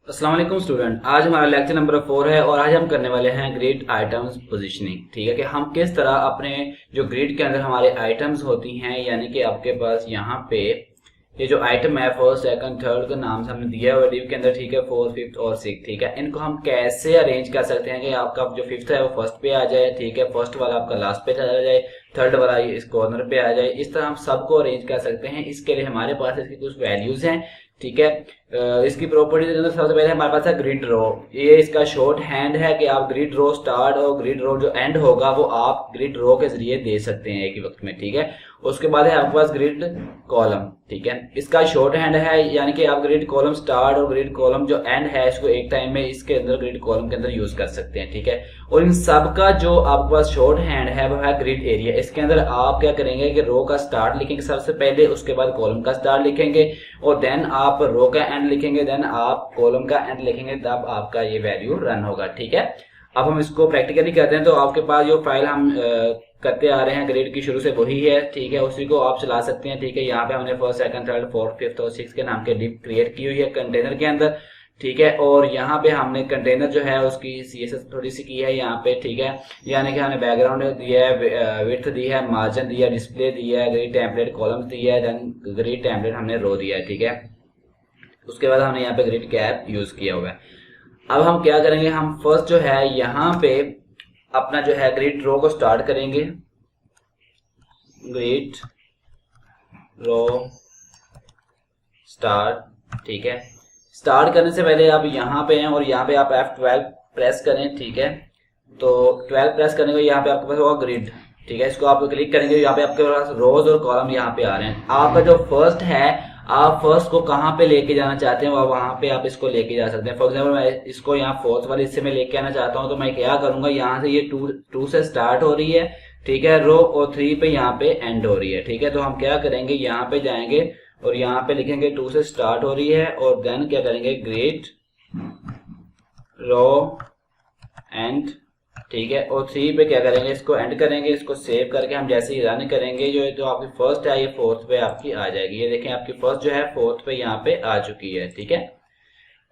अस्सलाम वालेकुम स्टूडेंट। आज हमारा लेक्चर नंबर 4 है और आज हम करने वाले हैं ग्रिड आइटम्स पोजीशनिंग। ठीक है कि हम किस तरह अपने जो ग्रिड के अंदर हमारे आइटम्स होती हैं, यानी कि आपके पास यहाँ पे ये जो आइटम है फर्स्ट सेकंड थर्ड का नाम से हमने दिया है डिव के अंदर। ठीक है, फोर्थ फिफ्थ और सिक्स। ठीक है, इनको हम कैसे अरेंज कर सकते हैं कि आपका जो फिफ्थ है वो फर्स्ट पे आ जाए। ठीक है, फर्स्ट वाला आपका लास्ट पे चला जाए, थर्ड वाला इस कॉर्नर पे आ जाए। इस तरह हम सबको अरेंज कर सकते हैं। इसके लिए हमारे पास इसकी कुछ वैल्यूज हैं। ठीक है, इसकी प्रॉपर्टीज के अंदर सबसे पहले हमारे पास है ग्रिड रो। ये इसका शॉर्ट हैंड है कि आप ग्रिड रो स्टार्ट और ग्रिड रो जो एंड होगा वो आप ग्रिड रो के जरिए दे सकते हैं एक ही वक्त में। ठीक है, उसके बाद है आपके पास ग्रिड कॉलम। ठीक है, इसका शॉर्ट हैंड है, यानी कि आप ग्रिड कॉलम स्टार्ट और ग्रिड कॉलम जो एंड है इसको एक टाइम में इसके अंदर ग्रिड कॉलम के अंदर यूज कर सकते हैं। ठीक है, और इन सब का जो आपके पास शॉर्ट हैंड है वो है ग्रिड एरिया। इसके अंदर आप क्या करेंगे कि रो का स्टार्ट लिखेंगे सबसे पहले, उसके बाद कॉलम का स्टार्ट लिखेंगे और देन आप रो का एंड लिखेंगे, देन आप कॉलम का एंड लिखेंगे, तब आपका ये वैल्यू रन होगा। ठीक है, अब हम इसको प्रैक्टिकली करते हैं। तो आपके पास जो फाइल हम करते आ रहे हैं ग्रिड की शुरू से वही है। ठीक है, उसी को आप चला सकते हैं। ठीक है, यहाँ पे हमने first second third fourth fifth और सिक्स के नाम के डिव क्रिएट की हुई है कंटेनर के अंदर। ठीक है, और यहाँ पे हमने कंटेनर जो है उसकी सीएसएस थोड़ी सी की है यहाँ पे। ठीक है, यानी कि हमने बैकग्राउंड दिया है, विड्थ दी है, मार्जिन दिया है, डिस्प्ले दिया है, ग्रिड टेम्पलेट कॉलम्स दिया है, देन ग्रिड टेम्पलेट हमने रो दिया है। ठीक है, उसके बाद हमने यहाँ पे ग्रिड कैप यूज किया हुआ है। अब हम क्या करेंगे, हम फर्स्ट जो है यहाँ पे अपना जो है ग्रिड रो को स्टार्ट करेंगे। ग्रिड रो स्टार्ट। ठीक है, स्टार्ट करने से पहले आप यहाँ पे हैं और यहाँ पे आप F12 प्रेस करें। ठीक है, तो 12 प्रेस करने को यहाँ पे आपके पास होगा ग्रिड। ठीक है, इसको आप क्लिक करेंगे, यहाँ पे आपके पास रोज और कॉलम यहाँ पे आ रहे हैं। आपका जो फर्स्ट है, आप फर्स्ट को कहाँ पे लेके जाना चाहते हैं वहां पे आप इसको लेके जा सकते हैं। फॉर एग्जाम्पल मैं इसको यहाँ फोर्थ वाले हिस्से में लेके आना चाहता हूँ, तो मैं क्या करूंगा, यहाँ से ये टू से स्टार्ट हो रही है। ठीक है, रो और 3 पे यहाँ पे एंड हो रही है। ठीक है, तो हम क्या करेंगे, यहाँ पे जाएंगे और यहाँ पे लिखेंगे 2 से स्टार्ट हो रही है और देन क्या करेंगे ग्रिड रो एंड। ठीक है, और 3 पे क्या करेंगे, इसको एंड करेंगे। इसको सेव करके हम जैसे ही रन करेंगे जो आपकी फर्स्ट है ये फोर्थ पे आपकी आ जाएगी। ये देखें आपकी फर्स्ट जो है फोर्थ पे यहाँ पे आ चुकी है। ठीक है,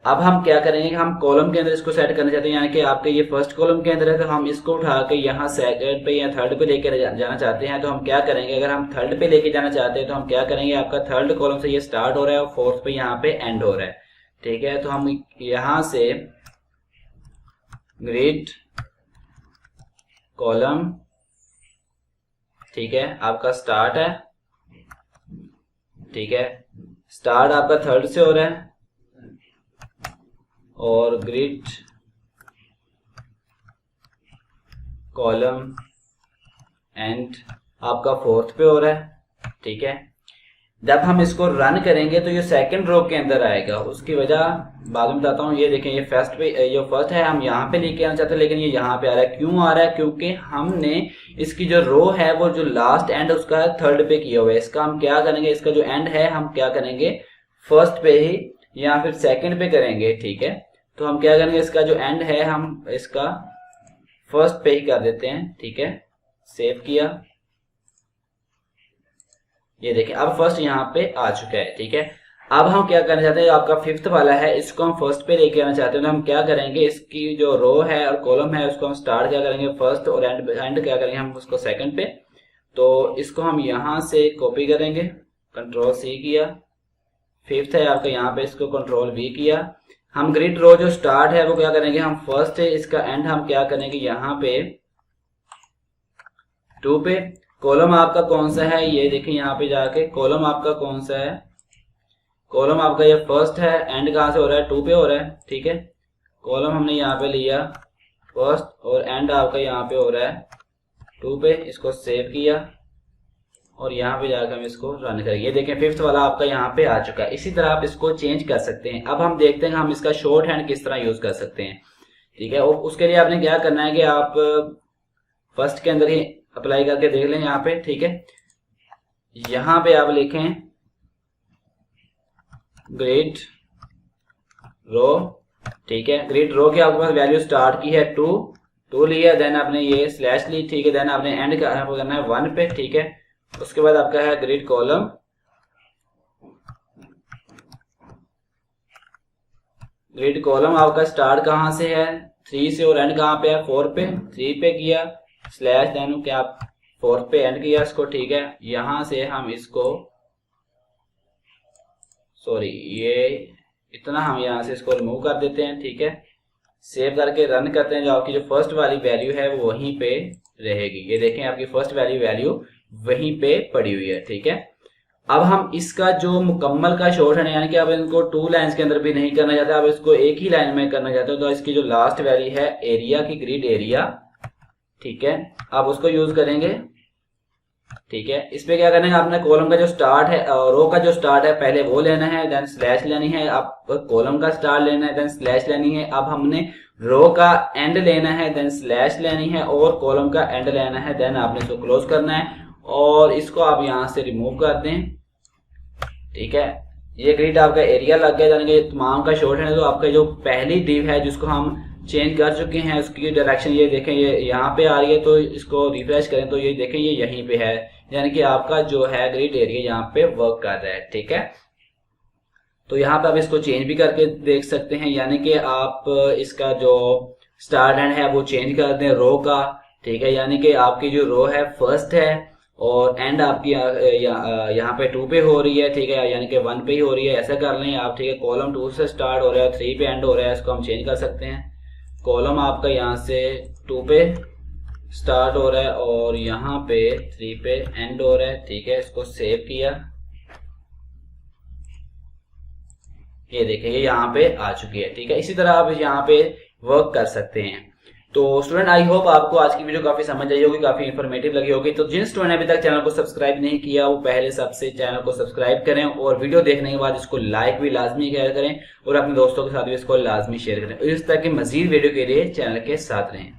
अब हम क्या करेंगे, हम कॉलम के अंदर इसको सेट करना चाहते हैं, यानी कि आपके ये फर्स्ट कॉलम के अंदर है, तो हम इसको उठा के यहाँ सेकंड पे या थर्ड पे लेके जाना चाहते हैं। तो हम क्या करेंगे, अगर हम थर्ड पे लेके जाना चाहते हैं तो हम क्या करेंगे, आपका थर्ड कॉलम से ये स्टार्ट हो रहा है और फोर्थ पे यहाँ पे एंड हो रहा है। ठीक है, तो हम यहाँ से ग्रिड कॉलम, ठीक है, आपका स्टार्ट है। ठीक है, स्टार्ट आपका थर्ड से हो रहा है और ग्रिड कॉलम एंड आपका फोर्थ पे हो रहा है। ठीक है, जब हम इसको रन करेंगे तो ये सेकंड रो के अंदर आएगा। उसकी वजह बाद में बताता हूँ। ये देखें, ये फर्स्ट पे, ये फर्स्ट है, हम यहाँ पे लेके आना चाहते हैं लेकिन ये यहाँ पे आ रहा है। क्यों आ रहा है, क्योंकि हमने इसकी जो रो है वो जो लास्ट एंड उसका थर्ड पे किया हुआ है। इसका हम क्या करेंगे, इसका जो एंड है हम क्या करेंगे, फर्स्ट पे ही या फिर सेकंड पे करेंगे। ठीक है, तो हम क्या करेंगे, इसका जो एंड है हम इसका फर्स्ट पे ही कर देते हैं। ठीक है, सेव किया, ये देखिए अब फर्स्ट यहाँ पे आ चुका है। ठीक है, अब हम क्या करना चाहते हैं, आपका फिफ्थ वाला है इसको हम फर्स्ट पे लेके आना चाहते हैं। तो हम क्या करेंगे, इसकी जो रो है और कॉलम है उसको हम स्टार्ट क्या करेंगे फर्स्ट और एंड क्या करेंगे हम उसको सेकंड पे। तो इसको हम यहाँ से कॉपी करेंगे, कंट्रोल सी किया, फिफ्थ है आपका यहाँ पे, इसको कंट्रोल वी किया। हम ग्रिड रो जो स्टार्ट है वो क्या करेंगे, हम फर्स्ट है, इसका एंड हम क्या करेंगे यहाँ पे 2 पे। कॉलम आपका कौन सा है, ये देखिए यहाँ पे जाके कॉलम आपका कौन सा है, कॉलम आपका ये फर्स्ट है। एंड कहाँ से हो रहा है, 2 पे हो रहा है। ठीक है, कॉलम हमने यहाँ पे लिया फर्स्ट और एंड आपका यहाँ पे हो रहा है 2 पे। इसको सेव किया और यहाँ पे जाकर हम इसको रन करेंगे। ये देखें फिफ्थ वाला आपका यहाँ पे आ चुका है। इसी तरह आप इसको चेंज कर सकते हैं। अब हम देखते हैं हम इसका शॉर्ट हैंड किस तरह यूज कर सकते हैं। ठीक है, और उसके लिए आपने क्या करना है कि आप फर्स्ट के अंदर ही अप्लाई करके देख लें यहाँ पे। ठीक है, यहाँ पे आप लिखें ग्रिड रो। ठीक है, ग्रिड रो की आपके पास वैल्यू स्टार्ट की है 2 लिया, देन आपने ये स्लैश ली। ठीक है, देन आपने एंड करना है 1 पे। ठीक है, उसके बाद आपका है ग्रिड कॉलम, ग्रिड कॉलम आपका स्टार्ट कहाँ से है, 3 से, और एंड कहाँ पे है, 4 पे। 3 पे किया स्लैश, देन क्या 4 पे एंड किया इसको, ठीक है। यहां से हम इसको, सॉरी ये इतना हम यहां से इसको रिमूव कर देते हैं, ठीक है। सेव करके रन करते हैं, जो आपकी जो फर्स्ट वाली वैल्यू है वो वहीं पे रहेगी। ये देखें आपकी फर्स्ट वाली वैल्यू वहीं पे पड़ी हुई है, ठीक है। अब हम इसका जो मुकम्मल का शॉर्ट है, यानी कि आप इनको 2 लाइंस के अंदर भी नहीं करना चाहते, आप इसको एक ही लाइन में करना चाहते हो, तो इसकी जो लास्ट वैल्यू है एरिया की, ग्रिड एरिया, ठीक है, आप उसको यूज करेंगे, ठीक है। इस पे क्या करना है, आपने कॉलम का जो स्टार्ट है, रो का जो स्टार्ट है पहले वो लेना है, देन स्लैश लेनी है। आप कॉलम का स्टार्ट लेना है, देन स्लैश लेनी है। अब हमने रो का एंड लेना है, देन स्लैश लेनी है, और कॉलम का एंड लेना है, देन आपने इसको क्लोज करना है और इसको आप यहां से रिमूव कर दें, ठीक है। ये ग्रिड आपका एरिया लग गया, यानी कि तमाम का शॉर्ट है। तो आपका जो पहली डिव है जिसको हम चेंज कर चुके हैं, उसकी डायरेक्शन ये देखें, ये यहाँ पे आ रही है, तो इसको रिफ्रेश करें तो ये देखें ये यहीं पे है, यानी कि आपका जो है ग्रिड एरिया यहाँ पे वर्क कर रहा है, ठीक है। तो यहाँ पे आप इसको चेंज भी करके देख सकते हैं, यानी कि आप इसका जो स्टार्ट एंड है वो चेंज कर दें रो का, ठीक है। यानी कि आपकी जो रो है फर्स्ट है और एंड आपकी यहाँ पे 2 पे हो रही है, ठीक है, यानी कि 1 पे ही हो रही है, ऐसा कर लें आप, ठीक है। कॉलम 2 से स्टार्ट हो रहा है, 3 पे एंड हो रहा है, इसको हम चेंज कर सकते हैं। कॉलम आपका यहाँ से 2 पे स्टार्ट हो रहा है और यहाँ पे 3 पे एंड हो रहा है, ठीक है। इसको सेव किया, ये देखिए ये यहाँ पे आ चुकी है, ठीक है। इसी तरह आप यहाँ पे वर्क कर सकते हैं। तो स्टूडेंट आई होप आपको आज की वीडियो काफी समझ आई होगी, काफी इन्फॉर्मेटिव लगी होगी। तो जिन स्टूडेंट ने अभी तक चैनल को सब्सक्राइब नहीं किया वो पहले सबसे चैनल को सब्सक्राइब करें और वीडियो देखने के बाद इसको लाइक भी लाजमी करें और अपने दोस्तों के साथ भी इसको लाजमी शेयर करें। इस तरह की मजीद वीडियो के लिए चैनल के साथ रहें।